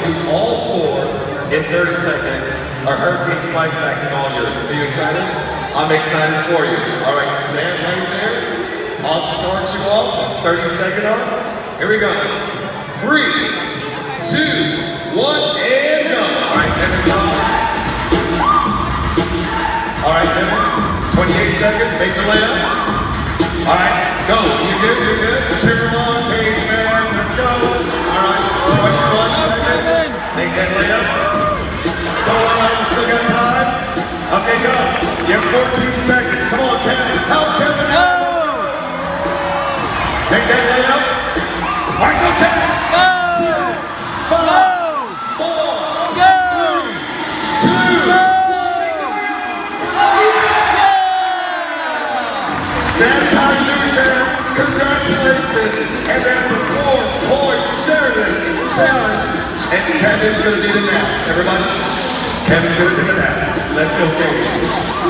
do all 4 in 30 seconds. Our Hurricane Splash Back is all yours. Are you excited? I'm excited for you. All right, stand right there. I'll start you off. 30-second on. Here we go. 3, 2, 1, and go. All right, Kevin's on. All right, Kevin. 28 seconds. Make the layup. All right, go. You're good, you're good. Cheer on, Cage Smash, let's go. All right, 21 seconds. Make that layup. Go on, still got time. Okay, go. You have 14 seconds. Come on, Kevin. Help Kevin out. Make that layup. All right, go, Kevin. 6, 5, 4, 3, 2, 1. That's how you do it, Kevin. Congratulations. And there's the 4-point Sheridan Challenge. And Kevin's going to do it now. Everybody, Kevin's going to take it now. Let's go, Kevin's.